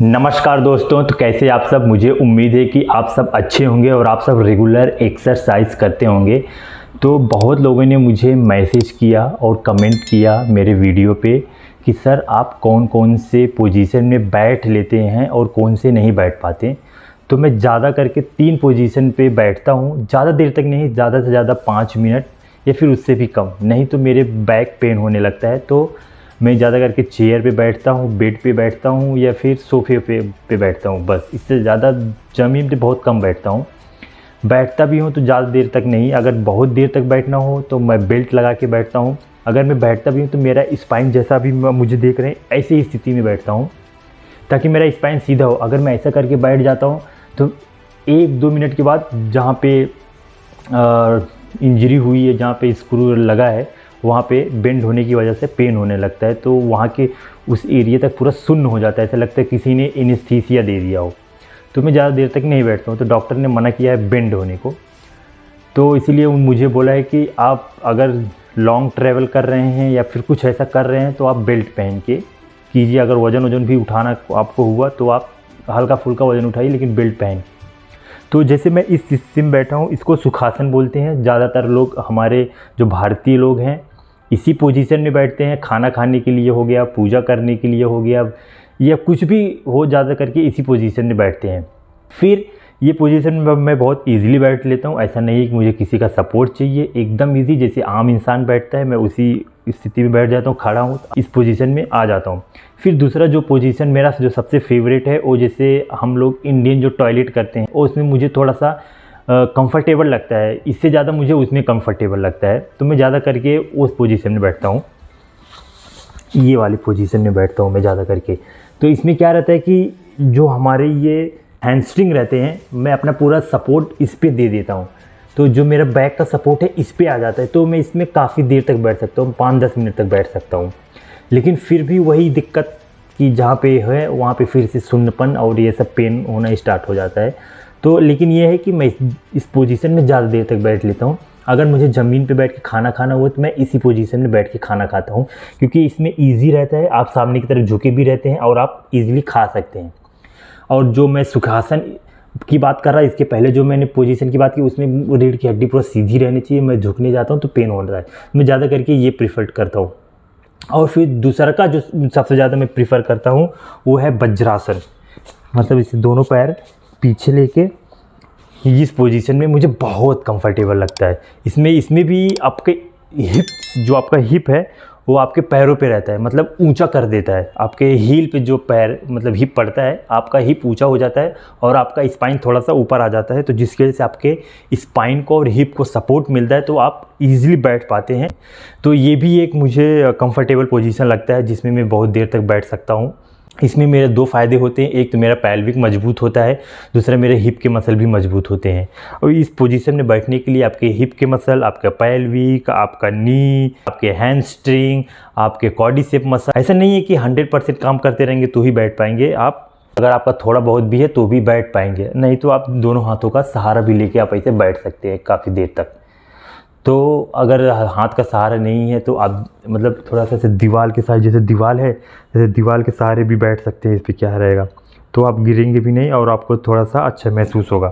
नमस्कार दोस्तों, तो कैसे आप सब। मुझे उम्मीद है कि आप सब अच्छे होंगे और आप सब रेगुलर एक्सरसाइज करते होंगे। तो बहुत लोगों ने मुझे मैसेज किया और कमेंट किया मेरे वीडियो पे कि सर आप कौन कौन से पोजीशन में बैठ लेते हैं और कौन से नहीं बैठ पाते। तो मैं ज़्यादा करके 3 पोजीशन पे बैठता हूँ, ज़्यादा देर तक नहीं, ज़्यादा से ज़्यादा 5 मिनट या फिर उससे भी कम, नहीं तो मेरे बैक पेन होने लगता है। तो मैं ज़्यादा करके चेयर पे बैठता हूँ, बेड पे बैठता हूँ या फिर सोफे पे बैठता हूँ, बस। इससे ज़्यादा ज़मीन पे बहुत कम बैठता हूँ। बैठता भी हूँ तो ज़्यादा देर तक नहीं, अगर बहुत देर तक बैठना हो तो मैं बेल्ट लगा के बैठता हूँ। अगर मैं बैठता भी हूँ तो मेरा स्पाइन जैसा भी मुझे देख रहे हैं ऐसी ही स्थिति में बैठता हूँ ताकि मेरा स्पाइन सीधा हो। अगर मैं ऐसा करके बैठ जाता हूँ तो 1-2 मिनट के बाद जहाँ पे इंजरी हुई है, जहाँ पे स्क्रू लगा है, वहाँ पे बेंड होने की वजह से पेन होने लगता है। तो वहाँ के उस एरिया तक पूरा सुन्न हो जाता है, ऐसा लगता है किसी ने एनेस्थीसिया दे दिया हो। तो मैं ज़्यादा देर तक नहीं बैठता हूँ। तो डॉक्टर ने मना किया है बेंड होने को, तो इसीलिए मुझे बोला है कि आप अगर लॉन्ग ट्रैवल कर रहे हैं या फिर कुछ ऐसा कर रहे हैं तो आप बेल्ट पहन के कीजिए। अगर वज़न भी उठाना आपको हुआ तो आप हल्का फुल्का वज़न उठाइए, लेकिन बेल्ट पहन। तो जैसे मैं इस स्थिति में बैठा हूँ, इसको सुखासन बोलते हैं। ज़्यादातर लोग, हमारे जो भारतीय लोग हैं, इसी पोजीशन में बैठते हैं। खाना खाने के लिए हो गया, पूजा करने के लिए हो गया, या कुछ भी हो, ज़्यादा करके इसी पोजीशन में बैठते हैं। फिर ये पोजीशन में मैं बहुत इजीली बैठ लेता हूँ। ऐसा नहीं है कि मुझे किसी का सपोर्ट चाहिए, एकदम इजी जैसे आम इंसान बैठता है, मैं उसी स्थिति में बैठ जाता हूँ। खड़ा हूँ इस पोजीशन में आ जाता हूँ। फिर दूसरा जो पोजीशन मेरा जो सबसे फेवरेट है, वो जैसे हम लोग इंडियन जो टॉयलेट करते हैं, वो उसमें मुझे थोड़ा सा कंफर्टेबल लगता है। इससे ज़्यादा मुझे उसमें कंफर्टेबल लगता है, तो मैं ज़्यादा करके उस पोजीशन में बैठता हूँ। ये वाली पोजीशन में बैठता हूँ मैं ज़्यादा करके। तो इसमें क्या रहता है कि जो हमारे ये हैमस्ट्रिंग रहते हैं, मैं अपना पूरा सपोर्ट इस पे दे देता हूँ। तो जो मेरा बैक का सपोर्ट है इस पे आ जाता है, तो मैं इसमें काफ़ी देर तक बैठ सकता हूँ, 5-10 मिनट तक बैठ सकता हूँ। लेकिन फिर भी वही दिक्कत कि जहाँ पे है वहाँ पे फिर से सुन्नपन और ये सब पेन होना स्टार्ट हो जाता है। तो लेकिन ये है कि मैं इस पोजीशन में ज़्यादा देर तक बैठ लेता हूँ। अगर मुझे ज़मीन पे बैठ के खाना खाना हो तो मैं इसी पोजीशन में बैठ के खाना खाता हूँ, क्योंकि इसमें ईजी रहता है। आप सामने की तरफ झुके भी रहते हैं और आप ईज़िली खा सकते हैं। और जो मैं सुखासन की बात कर रहा, इसके पहले जो मैंने पोजीशन की बात की, उसमें रीढ़ की हड्डी पूरा सीधी रहनी चाहिए। मैं झुकने जाता हूँ तो पेन हो रहा है, मैं ज़्यादा करके ये प्रीफर करता हूँ। और फिर दूसरा का जो सबसे ज़्यादा मैं प्रीफर करता हूँ वो है वज्रासन। मतलब इसे दोनों पैर पीछे लेके इस पोजीशन में मुझे बहुत कंफर्टेबल लगता है। इसमें भी आपके हिप, जो आपका हिप है वो आपके पैरों पे रहता है, मतलब ऊंचा कर देता है। आपके हील पे जो पैर मतलब हिप पड़ता है, आपका हिप ऊंचा हो जाता है और आपका स्पाइन थोड़ा सा ऊपर आ जाता है। तो जिसकी वजह से आपके स्पाइन को और हिप को सपोर्ट मिलता है, तो आप इजीली बैठ पाते हैं। तो ये भी एक मुझे कंफर्टेबल पोजीशन लगता है जिसमें मैं बहुत देर तक बैठ सकता हूँ। इसमें मेरे 2 फ़ायदे होते हैं, एक तो मेरा पैल्विक मजबूत होता है, दूसरा मेरे हिप के मसल भी मजबूत होते हैं। और इस पोजीशन में बैठने के लिए आपके हिप के मसल, आपका पैल्विक, आपका नी, आपके हैमस्ट्रिंग, आपके क्वाड्रिसेप मसल, ऐसा नहीं है कि 100% काम करते रहेंगे तो ही बैठ पाएंगे आप। अगर आपका थोड़ा बहुत भी है तो भी बैठ पाएंगे, नहीं तो आप दोनों हाथों का सहारा भी लेके आप ऐसे बैठ सकते हैं काफ़ी देर तक। तो अगर हाथ का सहारा नहीं है तो आप मतलब थोड़ा सा दीवार के साथ, जैसे दीवार है, जैसे दीवार के सहारे भी बैठ सकते हैं। इस पर क्या रहेगा, तो आप गिरेंगे भी नहीं और आपको थोड़ा सा अच्छा महसूस होगा।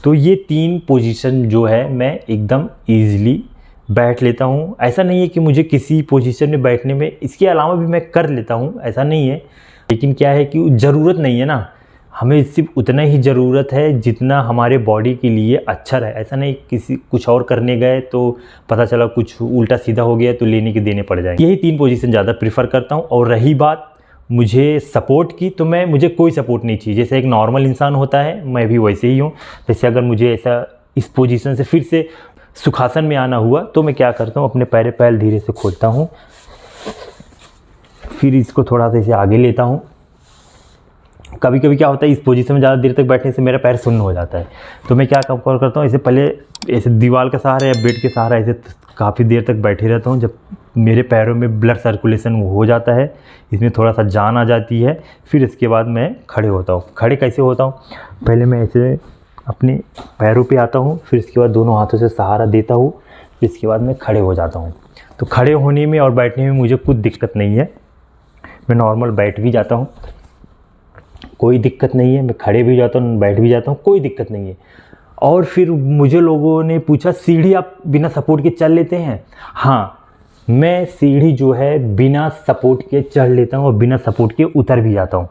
तो ये 3 पोजीशन जो है मैं एकदम ईज़िली बैठ लेता हूँ। ऐसा नहीं है कि मुझे किसी पोजीशन में बैठने में, इसके अलावा भी मैं कर लेता हूँ, ऐसा नहीं है। लेकिन क्या है कि ज़रूरत नहीं है ना, हमें सिर्फ उतना ही ज़रूरत है जितना हमारे बॉडी के लिए अच्छा रहे। ऐसा नहीं किसी कुछ और करने गए तो पता चला कुछ उल्टा सीधा हो गया तो लेने के देने पड़ जाएंगे। यही 3 पोजीशन ज़्यादा प्रीफर करता हूँ। और रही बात मुझे सपोर्ट की, तो मुझे कोई सपोर्ट नहीं चाहिए। जैसे एक नॉर्मल इंसान होता है, मैं भी वैसे ही हूँ। जैसे अगर मुझे ऐसा इस पोजीशन से फिर से सुखासन में आना हुआ तो मैं क्या करता हूँ, अपने पैर धीरे से खोलता हूँ, फिर इसको थोड़ा सा इसे आगे लेता हूँ। कभी कभी क्या होता है, इस पोजीशन में ज़्यादा देर तक बैठने से मेरा पैर सुन्न हो जाता है, तो मैं क्या करता हूँ, इसे पहले ऐसे दीवार का सहारा या बेड के सहारा ऐसे काफ़ी देर तक बैठे रहता हूँ। जब मेरे पैरों में ब्लड सर्कुलेशन हो जाता है, इसमें थोड़ा सा जान आ जाती है, फिर इसके बाद मैं खड़े होता हूँ। खड़े कैसे होता हूँ, पहले मैं ऐसे अपने पैरों पे आता हूँ, फिर इसके बाद दोनों हाथों से सहारा देता हूँ, फिर इसके बाद मैं खड़े हो जाता हूँ। तो खड़े होने में और बैठने में मुझे कुछ दिक्कत नहीं है, मैं नॉर्मल बैठ भी जाता हूँ, कोई दिक्कत नहीं है, मैं खड़े भी जाता हूँ, बैठ भी जाता हूँ, कोई दिक्कत नहीं है। और फिर मुझे लोगों ने पूछा सीढ़ी आप बिना सपोर्ट के चढ़ लेते हैं? हाँ, मैं सीढ़ी जो है बिना सपोर्ट के चढ़ लेता हूँ और बिना सपोर्ट के उतर भी जाता हूँ।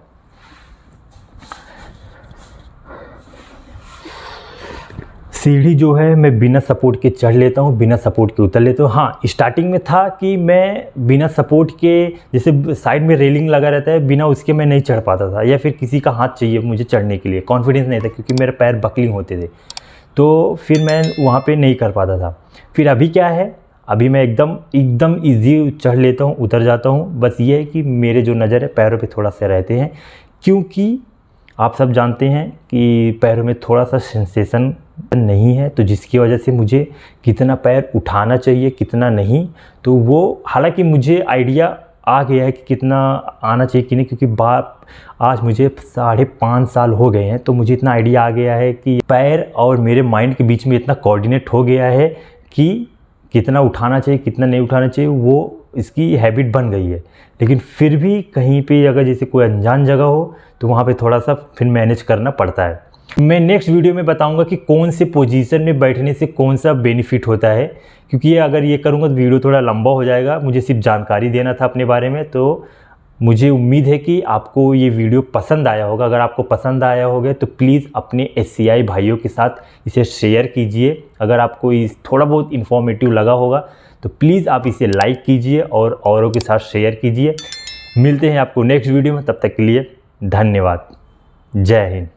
सीढ़ी जो है मैं बिना सपोर्ट के चढ़ लेता हूँ, बिना सपोर्ट के उतर लेता हूँ। हाँ, स्टार्टिंग में था कि मैं बिना सपोर्ट के, जैसे साइड में रेलिंग लगा रहता है, बिना उसके मैं नहीं चढ़ पाता था, या फिर किसी का हाथ चाहिए मुझे चढ़ने के लिए, कॉन्फिडेंस नहीं था क्योंकि मेरे पैर बकलिंग होते थे, तो फिर मैं वहाँ पे नहीं कर पाता था। फिर अभी क्या है, अभी मैं एकदम ईज़ी चढ़ लेता हूँ, उतर जाता हूँ। बस ये है कि मेरे जो नज़र है पैरों पे थोड़ा सा रहते हैं, क्योंकि आप सब जानते हैं कि पैरों में थोड़ा सा सेंसेशन नहीं है, तो जिसकी वजह से मुझे कितना पैर उठाना चाहिए कितना नहीं, तो वो हालांकि मुझे आइडिया आ गया है कि कितना आना चाहिए कि नहीं, क्योंकि आज मुझे 5.5 साल हो गए हैं, तो मुझे इतना आइडिया आ गया है कि पैर और मेरे माइंड के बीच में इतना कोऑर्डिनेट हो गया है कि कितना उठाना चाहिए कितना नहीं उठाना चाहिए, वो इसकी हैबिट बन गई है। लेकिन फिर भी कहीं पे अगर जैसे कोई अनजान जगह हो तो वहाँ पे थोड़ा सा फिर मैनेज करना पड़ता है। मैं नेक्स्ट वीडियो में बताऊंगा कि कौन से पोजीशन में बैठने से कौन सा बेनिफिट होता है, क्योंकि ये अगर ये करूँगा तो वीडियो थोड़ा लंबा हो जाएगा। मुझे सिर्फ जानकारी देना था अपने बारे में, तो मुझे उम्मीद है कि आपको ये वीडियो पसंद आया होगा। अगर आपको पसंद आया होगा तो प्लीज़ अपने SCI भाइयों के साथ इसे शेयर कीजिए। अगर आपको इस थोड़ा बहुत इन्फॉर्मेटिव लगा होगा तो प्लीज़ आप इसे लाइक कीजिए और औरों के साथ शेयर कीजिए। मिलते हैं आपको नेक्स्ट वीडियो में, तब तक के लिए धन्यवाद। जय हिंद।